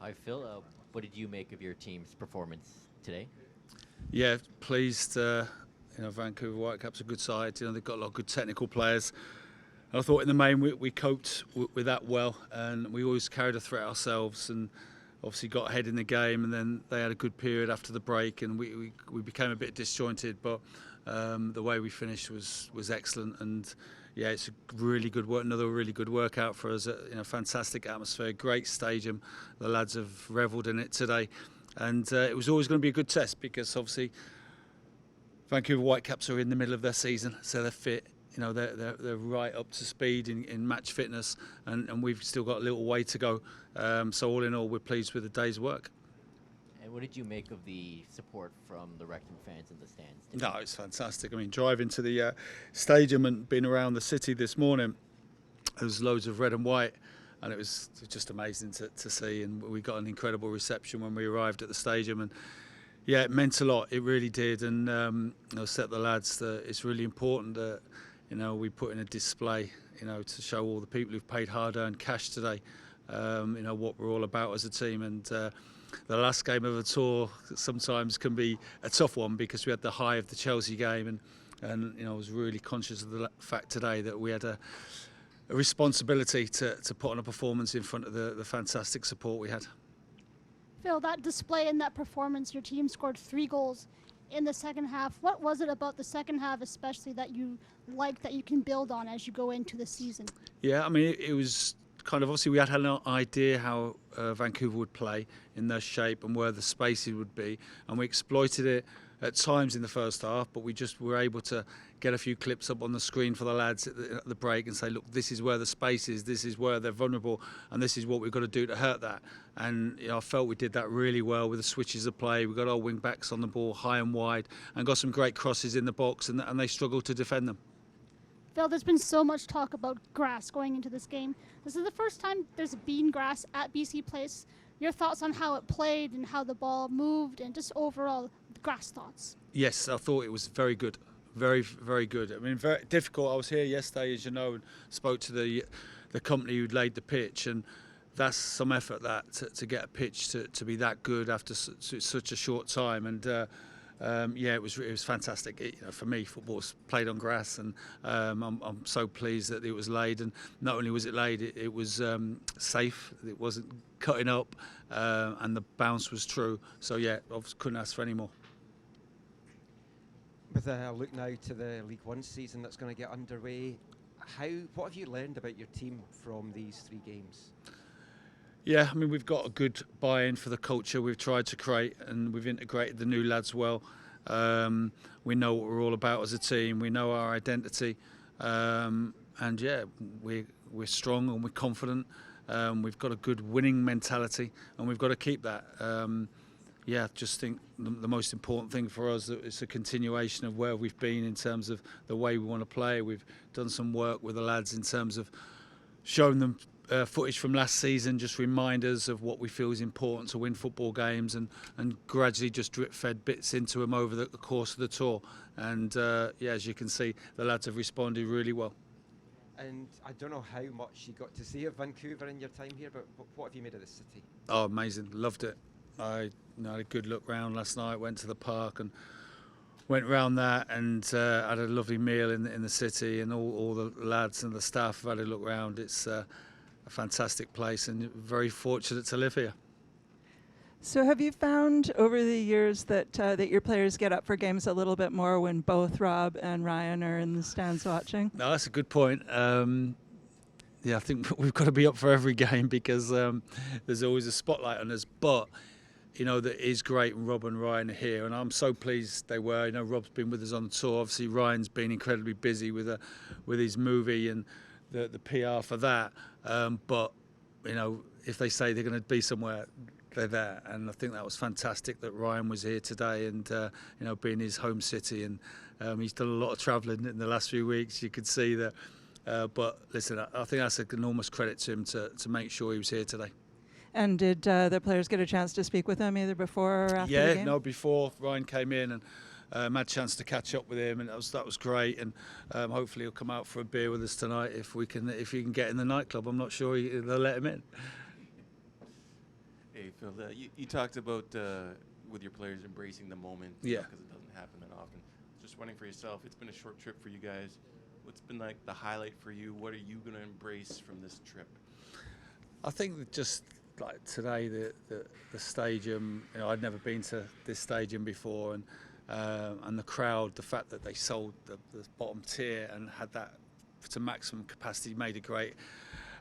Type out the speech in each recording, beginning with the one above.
Hi, Phil. What did you make of your team's performance today? Yeah, pleased. Vancouver Whitecaps are a good side. They've got a lot of good technical players. And I thought in the main we coped with that well, and we always carried a threat ourselves, and obviously got ahead in the game. And then they had a good period after the break, and we became a bit disjointed. But the way we finished was excellent, and yeah, it's a really good work. Another really good workout for us. Fantastic atmosphere, great stadium. The lads have revelled in it today. And it was always going to be a good test because obviously Vancouver Whitecaps are in the middle of their season, so they're fit. They're right up to speed in match fitness, and we've still got a little way to go. So all in all, we're pleased with the day's work. And what did you make of the support from the Wrexham fans in the stands today? No, it's fantastic. I mean, driving to the stadium and being around the city this morning, there was loads of red and white. And it was just amazing to see, and we got an incredible reception when we arrived at the stadium, and yeah, it meant a lot. It really did, and set the lads that it's really important that we put in a display, to show all the people who've paid hard-earned cash today, what we're all about as a team. And the last game of the tour sometimes can be a tough one because we had the high of the Chelsea game, and I was really conscious of the fact today that we had a responsibility to put on a performance in front of the fantastic support we had. Phil, that display and that performance, your team scored 3 goals in the second half. What was it about the second half especially that you like that you can build on as you go into the season? Yeah, I mean, it was kind of obviously we had an idea how Vancouver would play in their shape and where the spaces would be, and we exploited it at times in the first half, but we just were able to get a few clips up on the screen for the lads at the break and say, look, this is where the space is, this is where they're vulnerable, and this is what we've got to do to hurt that. And I felt we did that really well with the switches of play. We got our wing backs on the ball high and wide and got some great crosses in the box, and they struggled to defend them. Phil, there's been so much talk about grass going into this game. This is the first time there's been grass at BC Place. Your thoughts on how it played and how the ball moved and just overall grass thoughts? Yes, I thought it was very good. Very, very good. I mean, very difficult. I was here yesterday, as you know, and spoke to the company who'd laid the pitch, and that's some effort to get a pitch to be that good after such a short time. And it was fantastic. For me, football's played on grass, and I'm so pleased that it was laid. And not only was it laid, it was safe. It wasn't cutting up, and the bounce was true. So yeah, I couldn't ask for any more. With a look now to the League One season that's going to get underway, what have you learned about your team from these 3 games? Yeah, I mean, we've got a good buy-in for the culture we've tried to create, and we've integrated the new lads well. We know what we're all about as a team. We know our identity, and yeah, we're strong and we're confident. We've got a good winning mentality, and we've got to keep that. I just think the most important thing for us is a continuation of where we've been in terms of the way we want to play. We've done some work with the lads in terms of showing them footage from last season, just reminders of what we feel is important to win football games, and gradually just drip-fed bits into them over the course of the tour. And as you can see, the lads have responded really well. And I don't know how much you got to see of Vancouver in your time here, but what have you made of the city? Oh, amazing. Loved it. I had a good look round last night, went to the park and went round that, and had a lovely meal in the city, and all the lads and the staff have had a look round. It's a fantastic place, and very fortunate to live here. So have you found over the years that your players get up for games a little bit more when both Rob and Ryan are in the stands watching? No, that's a good point. I think we've got to be up for every game because there's always a spotlight on us. But that is great, and Rob and Ryan are here, and I'm so pleased they were. Rob's been with us on the tour. Obviously, Ryan's been incredibly busy with his movie and the PR for that. But if they say they're going to be somewhere, they're there, and I think that was fantastic that Ryan was here today, and being his home city, and he's done a lot of travelling in the last few weeks. You could see that. But listen, I think that's an enormous credit to him to make sure he was here today. And did the players get a chance to speak with him either before or after the game? No, before Ryan came in, and had a chance to catch up with him, and that was great. And hopefully he'll come out for a beer with us tonight if he can get in the nightclub. I'm not sure they'll let him in. Hey, Phil, you talked about with your players embracing the moment. Yeah. Because it doesn't happen that often. Just wondering for yourself, it's been a short trip for you guys. What's been like the highlight for you? What are you going to embrace from this trip? I think that just like today, the stadium. I'd never been to this stadium before, and the crowd, the fact that they sold the bottom tier and had that to maximum capacity made a great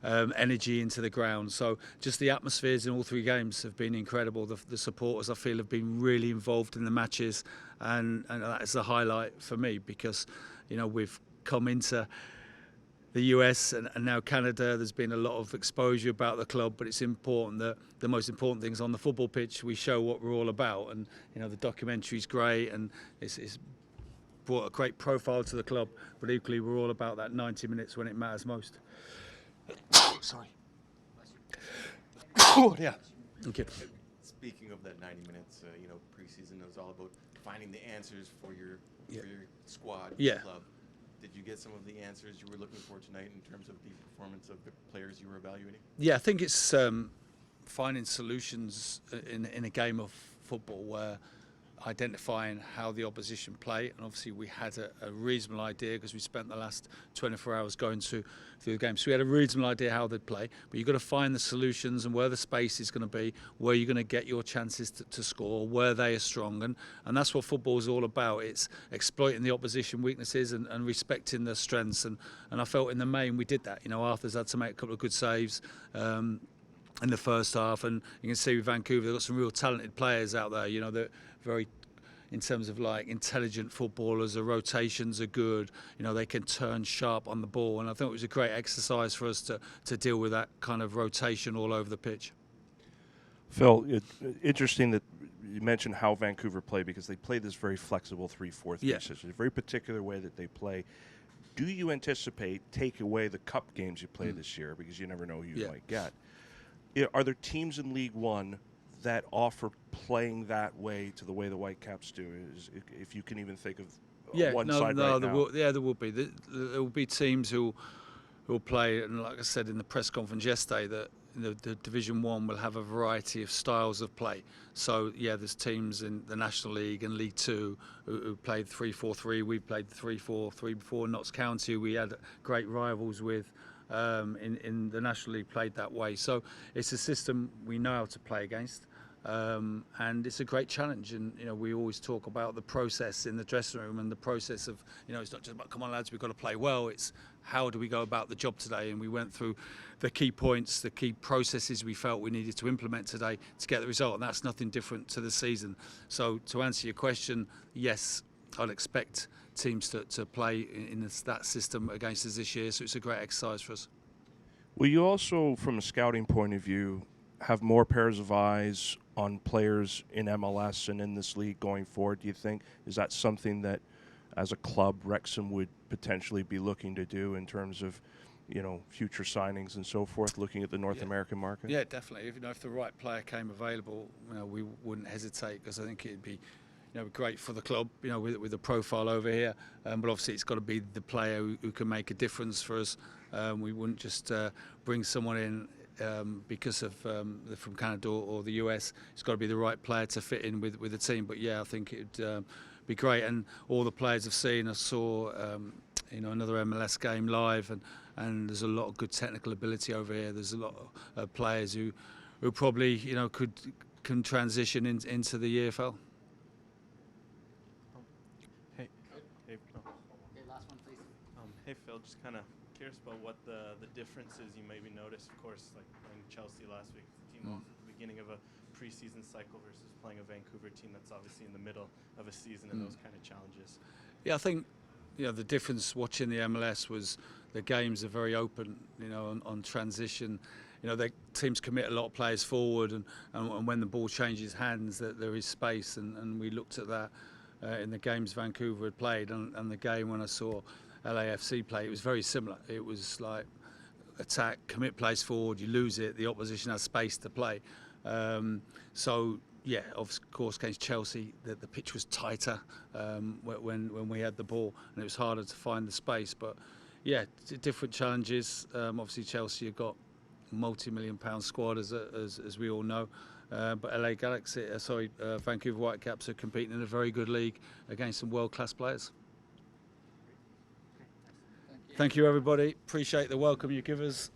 energy into the ground. So just the atmospheres in all three games have been incredible. The supporters, I feel, have been really involved in the matches, and that is the highlight for me, because we've come into the US and now Canada. There's been a lot of exposure about the club, but it's important that the most important things on the football pitch, we show what we're all about. And the documentary's great, and it's brought a great profile to the club, but equally we're all about that 90 minutes when it matters most. Sorry. Yeah. Thank you. Speaking of that 90 minutes, preseason is all about finding the answers for your squad, Yeah. club. Did you get some of the answers you were looking for tonight in terms of the performance of the players you were evaluating? Yeah, I think it's finding solutions in a game of football, where identifying how the opposition play, and obviously we had a reasonable idea because we spent the last 24 hours going through the game, so we had a reasonable idea how they'd play, but you've got to find the solutions and where the space is going to be, where you're going to get your chances to score, where they are strong, and that's what football is all about. It's exploiting the opposition weaknesses and respecting their strengths, and I felt in the main we did that. Arthur's had to make a couple of good saves in the first half, and you can see with Vancouver they've got some real talented players out there. They're very, in terms of like intelligent footballers. The rotations are good. They can turn sharp on the ball, and I think it was a great exercise for us to deal with that kind of rotation all over the pitch. Phil, interesting that you mentioned how Vancouver play, because they play this very flexible 3-4-3 Yeah. system, a very particular way that they play. Do you anticipate, take away the cup games you play this year, because you never know who you might get, are there teams in League One that offer playing that way to the way the Whitecaps do, if you can even think of one side right now? There will be. There will be teams who will play, and like I said in the press conference yesterday, that the Division 1 will have a variety of styles of play. So there's teams in the National League and League 2 who played 3-4-3. We played 3-4-3 before. Notts County, we had great rivals with in the National League, played that way. So it's a system we know how to play against. And it's a great challenge, and we always talk about the process in the dressing room, and the process of it's not just about, come on lads, we've got to play well, it's how do we go about the job today. And we went through the key points, the key processes we felt we needed to implement today to get the result, and that's nothing different to the season. So to answer your question, yes, I'd expect teams to play in that system against us this year, so it's a great exercise for us. Will you also, from a scouting point of view, have more pairs of eyes on players in MLS and in this league going forward, do you think? Is that something that, as a club, Wrexham would potentially be looking to do in terms of, future signings and so forth, looking at the North American market? Yeah, definitely. If the right player came available, we wouldn't hesitate, because I think it'd be great for the club, with the profile over here. But obviously it's got to be the player who can make a difference for us. We wouldn't just bring someone in because of from Canada or the US. It's got to be the right player to fit in with the team. But I think it'd be great. And all the players I've seen, I saw another MLS game live, and there's a lot of good technical ability over here. There's a lot of players who probably can transition into the EFL. Hey, last one, please. Hey, Phil, just kind of curious about what the differences you maybe noticed, of course, like playing Chelsea last week, the team off at the beginning of a preseason cycle versus playing a Vancouver team that's obviously in the middle of a season, and those kind of challenges. Yeah, I think the difference watching the MLS was the games are very open, on transition. The teams commit a lot of players forward, and when the ball changes hands, that there is space, and we looked at that in the games Vancouver had played, and the game when I saw LAFC play, it was very similar. It was like attack, commit plays forward, you lose it, the opposition has space to play. Of course, against Chelsea, the pitch was tighter when we had the ball, and it was harder to find the space. But different challenges. Obviously, Chelsea have got multi-million-pound squad, as we all know. But Vancouver Whitecaps are competing in a very good league against some world-class players. Thank you, everybody. Appreciate the welcome you give us.